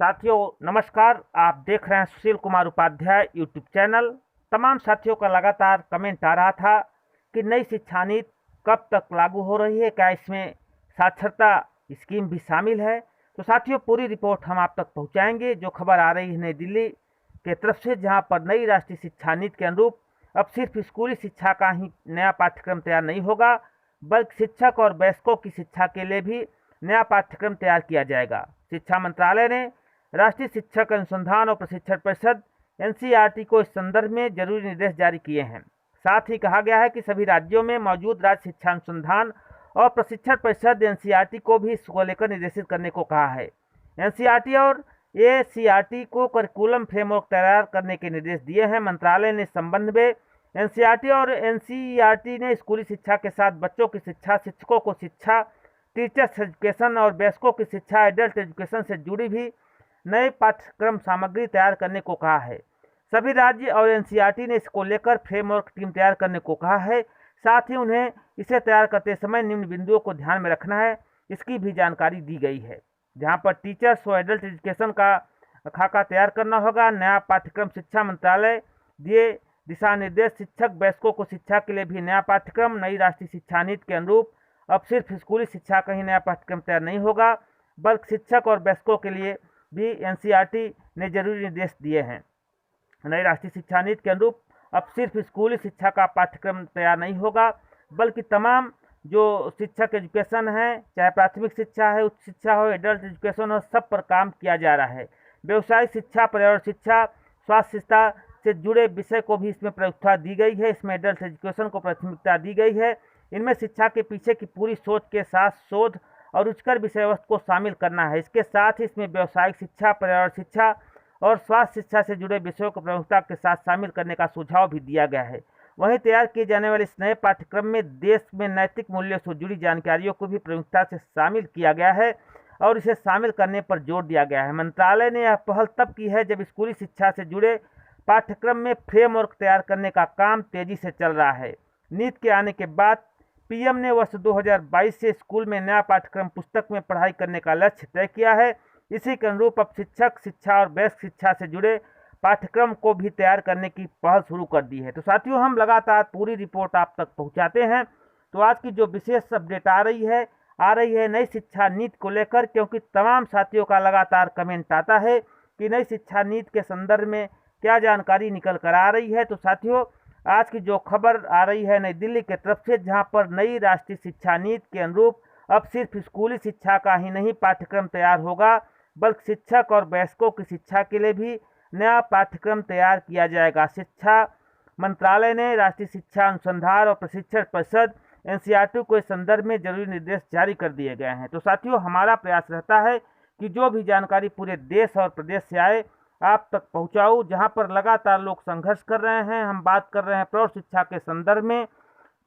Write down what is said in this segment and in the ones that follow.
साथियों नमस्कार। आप देख रहे हैं सुशील कुमार उपाध्याय यूट्यूब चैनल। तमाम साथियों का लगातार कमेंट आ रहा था कि नई शिक्षा नीति कब तक लागू हो रही है, क्या इसमें साक्षरता स्कीम भी शामिल है। तो साथियों पूरी रिपोर्ट हम आप तक पहुंचाएंगे। जो खबर आ रही है नई दिल्ली के तरफ से, जहां पर नई राष्ट्रीय शिक्षा नीति के अनुरूप अब सिर्फ स्कूली शिक्षा का ही नया पाठ्यक्रम तैयार नहीं होगा, बल्कि शिक्षक और वयस्कों की शिक्षा के लिए भी नया पाठ्यक्रम तैयार किया जाएगा। शिक्षा मंत्रालय ने राष्ट्रीय शिक्षक अनुसंधान और प्रशिक्षण परिषद एनसीईआरटी को इस संदर्भ में जरूरी निर्देश जारी किए हैं। साथ ही कहा गया है कि सभी राज्यों में मौजूद राज्य शिक्षा अनुसंधान और प्रशिक्षण परिषद एनसीईआरटी को भी इसको लेकर निर्देशित करने को कहा है। एनसीईआरटी और एसीईआरटी को करिकुलम फ्रेमवर्क तैयार करने के निर्देश दिए हैं। मंत्रालय ने इस संबंध में एनसीईआरटी और एनसीईआरटी ने स्कूली शिक्षा के साथ बच्चों की शिक्षा, शिक्षकों को शिक्षा, टीचर्स एजुकेशन और वयस्कों की शिक्षा, एडल्ट एजुकेशन से जुड़ी भी नए पाठ्यक्रम सामग्री तैयार करने को कहा है। सभी राज्य और एनसीईआरटी ने इसको लेकर फ्रेमवर्क टीम तैयार करने को कहा है। साथ ही उन्हें इसे तैयार करते समय निम्न बिंदुओं को ध्यान में रखना है, इसकी भी जानकारी दी गई है। जहां पर टीचर्स और एडल्ट एजुकेशन का खाका तैयार करना होगा। नया पाठ्यक्रम शिक्षा मंत्रालय दिए दिशा निर्देश, शिक्षक वयस्कों को शिक्षा के लिए भी नया पाठ्यक्रम। नई राष्ट्रीय शिक्षा नीति के अनुरूप अब सिर्फ स्कूली शिक्षा का ही नया पाठ्यक्रम तैयार नहीं होगा, बल्कि शिक्षक और वयस्कों के लिए भी एनसीईआरटी ने जरूरी निर्देश दिए हैं। नई राष्ट्रीय शिक्षा नीति के अनुरूप अब सिर्फ स्कूली शिक्षा का पाठ्यक्रम तैयार नहीं होगा, बल्कि तमाम जो शिक्षक एजुकेशन है, चाहे प्राथमिक शिक्षा है, उच्च शिक्षा हो, एडल्ट एजुकेशन हो, सब पर काम किया जा रहा है। व्यवसायिक शिक्षा, पर्यावरण शिक्षा, स्वास्थ्य शिक्षा से जुड़े विषय को भी इसमें प्राथमिकता दी गई है। इसमें एडल्ट एजुकेशन को प्राथमिकता दी गई है। इनमें शिक्षा के पीछे की पूरी सोच के साथ शोध और रुचिकर विषय वस्तु को शामिल करना है। इसके साथ ही इसमें व्यवसायिक शिक्षा, पर्यावरण शिक्षा और स्वास्थ्य शिक्षा से जुड़े विषयों को प्रमुखता के साथ शामिल करने का सुझाव भी दिया गया है। वहीं तैयार किए जाने वाले इस नए पाठ्यक्रम में देश में नैतिक मूल्यों से जुड़ी जानकारियों को भी प्रमुखता से शामिल किया गया है और इसे शामिल करने पर जोर दिया गया है। मंत्रालय ने यह पहल तब की है जब स्कूली शिक्षा से जुड़े पाठ्यक्रम में फ्रेमवर्क तैयार करने का काम तेजी से चल रहा है। नीति के आने के बाद पीएम ने वर्ष 2022 से स्कूल में नया पाठ्यक्रम पुस्तक में पढ़ाई करने का लक्ष्य तय किया है। इसी के अनुरूप अब शिक्षक शिक्षा और वयस्क शिक्षा से जुड़े पाठ्यक्रम को भी तैयार करने की पहल शुरू कर दी है। तो साथियों हम लगातार पूरी रिपोर्ट आप तक पहुंचाते हैं। तो आज की जो विशेष अपडेट आ रही है नई शिक्षा नीति को लेकर, क्योंकि तमाम साथियों का लगातार कमेंट आता है कि नई शिक्षा नीति के संदर्भ में क्या जानकारी निकल कर आ रही है। तो साथियों आज की जो खबर आ रही है नई दिल्ली के तरफ से, जहां पर नई राष्ट्रीय शिक्षा नीति के अनुरूप अब सिर्फ स्कूली शिक्षा का ही नहीं पाठ्यक्रम तैयार होगा, बल्कि शिक्षक और वयस्कों की शिक्षा के लिए भी नया पाठ्यक्रम तैयार किया जाएगा। शिक्षा मंत्रालय ने राष्ट्रीय शिक्षा अनुसंधान और प्रशिक्षण परिषद एनसीईआरटी को इस संदर्भ में जरूरी निर्देश जारी कर दिए गए हैं। तो साथियों हमारा प्रयास रहता है कि जो भी जानकारी पूरे देश और प्रदेश से आए आप तक पहुंचाऊं। जहां पर लगातार लोग संघर्ष कर रहे हैं, हम बात कर रहे हैं प्रौढ़ शिक्षा के संदर्भ में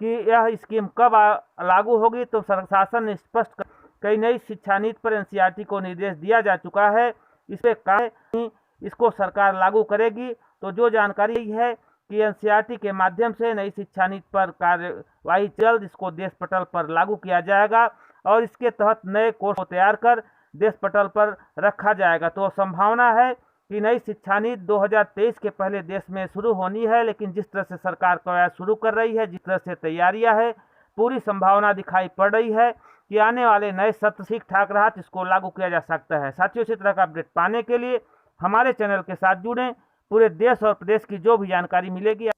कि यह स्कीम कब लागू होगी। तो शासन ने स्पष्ट कई नई शिक्षा नीति पर एनसीईआरटी को निर्देश दिया जा चुका है। इस पर इसको सरकार लागू करेगी। तो जो जानकारी है कि एनसीईआरटी के माध्यम से नई शिक्षा नीति पर कार्यवाही जल्द इसको देश पटल पर लागू किया जाएगा और इसके तहत नए कोर्स को तैयार कर देश पटल पर रखा जाएगा। तो संभावना है कि नई शिक्षा नीति 2023 के पहले देश में शुरू होनी है। लेकिन जिस तरह से सरकार प्रयास शुरू कर रही है, जिस तरह से तैयारियां है, पूरी संभावना दिखाई पड़ रही है कि आने वाले नए सत्र ठीक ठाक रहा तो इसको लागू किया जा सकता है। साथियों इसी तरह का अपडेट पाने के लिए हमारे चैनल के साथ जुड़ें। पूरे देश और प्रदेश की जो भी जानकारी मिलेगी